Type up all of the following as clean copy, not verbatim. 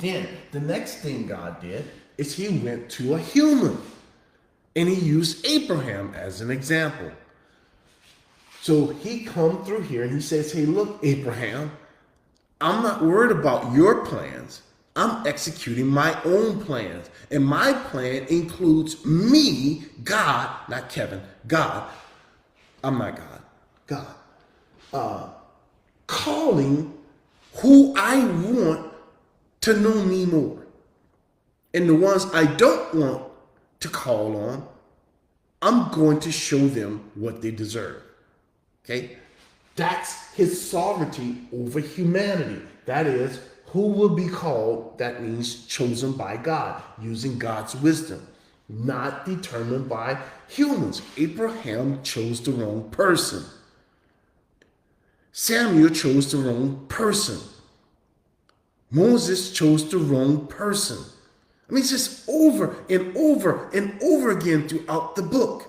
Then the next thing God did is he went to a human and he used Abraham as an example. So he come through here and he says, hey, look, Abraham, I'm not worried about your plans. I'm executing my own plans. And my plan includes me, God, not Kevin, God. I'm not God. God. Calling who I want to know me more. And the ones I don't want to call on, I'm going to show them what they deserve. Okay? That's his sovereignty over humanity. That is, who will be called, that means chosen by God, using God's wisdom, not determined by humans. Abraham chose the wrong person. Samuel chose the wrong person. Moses chose the wrong person. I mean, it's just over and over and over again throughout the book.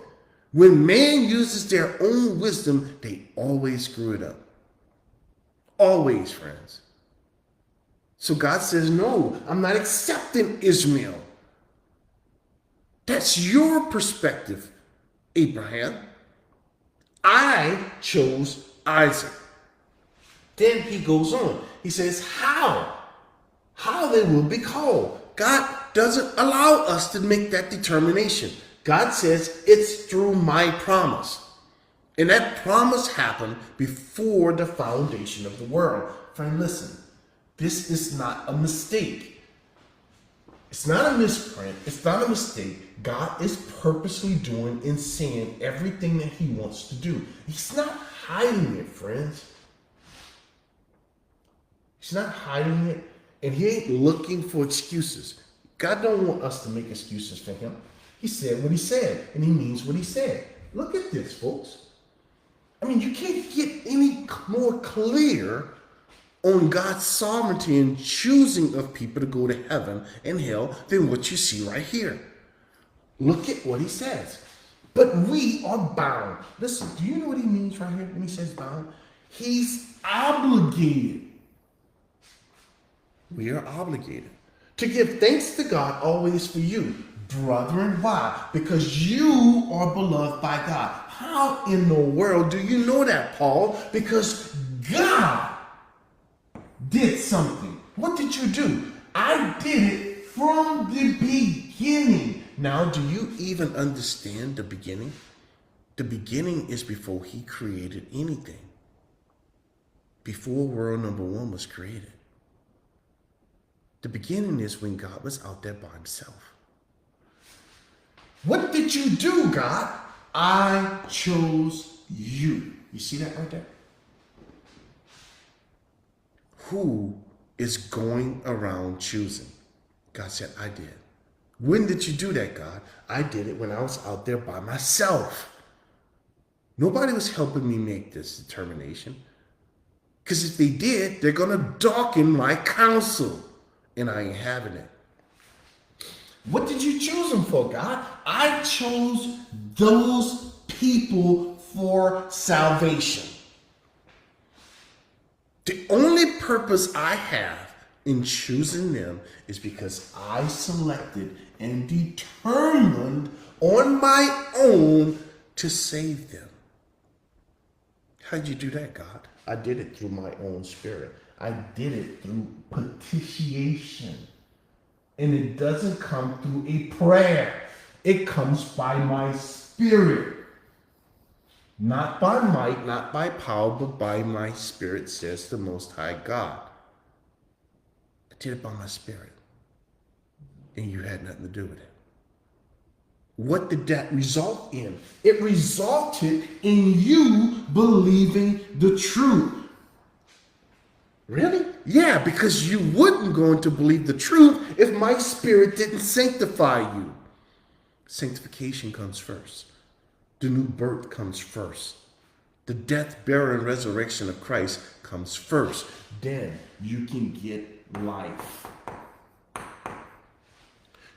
When man uses their own wisdom, they always screw it up. Always, friends. So God says, no, I'm not accepting Ishmael. That's your perspective, Abraham. I chose Isaac. Then he goes on. He says, how? How they will be called. God doesn't allow us to make that determination. God says it's through my promise. And that promise happened before the foundation of the world. Friend, listen, this is not a mistake. It's not a misprint. It's not a mistake. God is purposely doing and saying everything that he wants to do. He's not hiding it, friends. He's not hiding it, and he ain't looking for excuses. God don't want us to make excuses for him. He said what he said, and he means what he said. Look at this, folks. I mean, you can't get any more clear on God's sovereignty and choosing of people to go to heaven and hell than what you see right here. Look at what he says. But we are bound. Listen, do you know what he means right here when he says bound? He's obligated. We are obligated to give thanks to God always for you, brethren. Why? Because you are beloved by God. How in the world do you know that, Paul? Because God did something. What did you do? I did it from the beginning. Now, do you even understand the beginning? The beginning is before he created anything. Before world number one was created. The beginning is when God was out there by himself. What did you do, God? I chose you. You see that right there? Who is going around choosing? God said, I did. When did you do that, God? I did it when I was out there by myself. Nobody was helping me make this determination. Because if they did, they're going to darken my counsel. And I ain't having it. What did you choose them for, God? I chose those people for salvation. The only purpose I have in choosing them is because I selected and determined on my own to save them. How'd you do that, God? I did it through my own spirit. I did it through petition. And it doesn't come through a prayer. It comes by my spirit. Not by might, not by power, but by my spirit, says the Most High God. I did it by my spirit. And you had nothing to do with it. What did that result in? It resulted in you believing the truth. Really? Yeah, because you wouldn't go to believe the truth if my spirit didn't sanctify you. Sanctification comes first. The new birth comes first. The death, burial, and resurrection of Christ comes first. Then you can get life.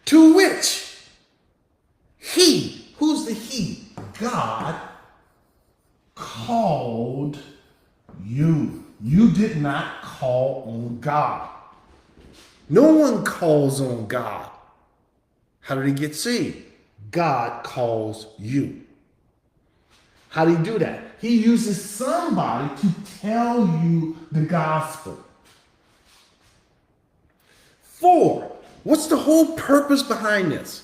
To which he, who's the he? God called you. You did not call on God. No one calls on God. How did he get saved? God calls you. How do you do that? He uses somebody to tell you the gospel. 4, what's the whole purpose behind this?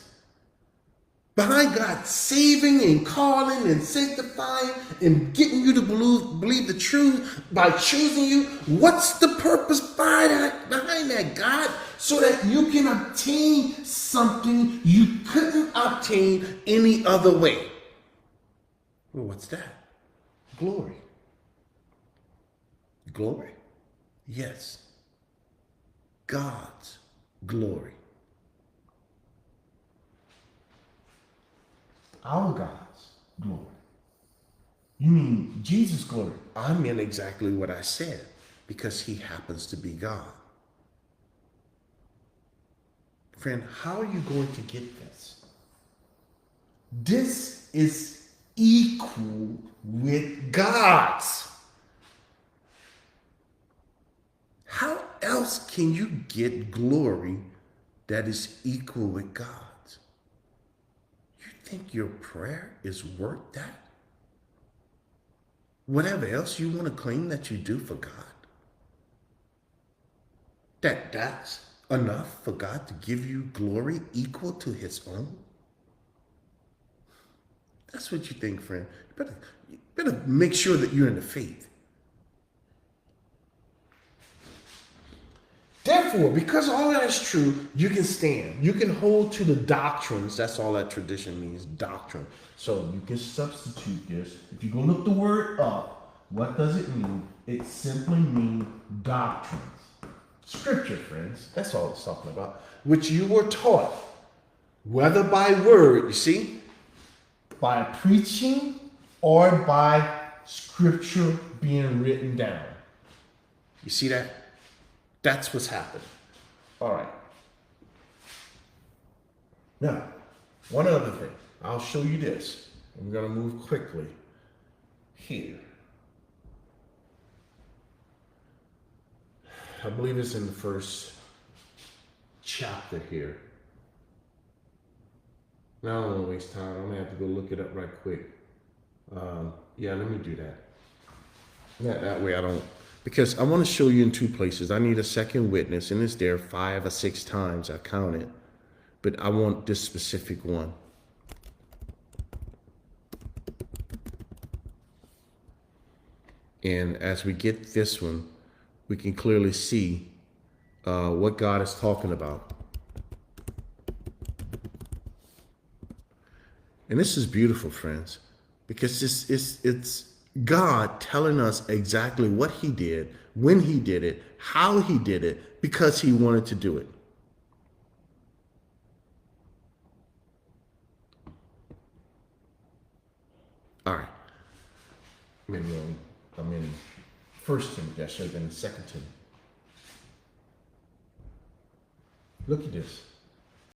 Behind God saving and calling and sanctifying and getting you to believe the truth by choosing you. What's the purpose behind that, God? So that you can obtain something you couldn't obtain any other way. Well, what's that? Glory. Glory. Yes. God's glory. Our God's glory. You mean Jesus' glory? I meant exactly what I said, because he happens to be God. Friend, how are you going to get this? This is equal with God's. How else can you get glory that is equal with God's? You think your prayer is worth that? Whatever else you want to claim that you do for God, that's enough for God to give you glory equal to his own? That's what you think, friend. You better make sure that you're in the faith. Therefore, because all that is true, you can stand. You can hold to the doctrines. That's all that tradition means, doctrine. So you can substitute this. If you go look the word up, what does it mean? It simply means doctrines. Scripture, friends. That's all it's talking about. Which you were taught, whether by word, you see, by preaching or by scripture being written down. You see that? That's what's happened. All right. Now, one other thing. I'll show you this. I'm going to move quickly here. I believe it's in the first chapter here. Now I don't want to waste time. I'm going to have to go look it up right quick. Yeah, let me do that. That way I don't... Because I want to show you in 2 places. I need a second witness, and it's there 5 or 6 times. I counted. But I want this specific one. And as we get this one, we can clearly see what God is talking about. And this is beautiful, friends, because it's God telling us exactly what he did, when he did it, how he did it, because he wanted to do it. All right. I'm in 1 Timothy. I should have been in 2 Timothy. Look at this.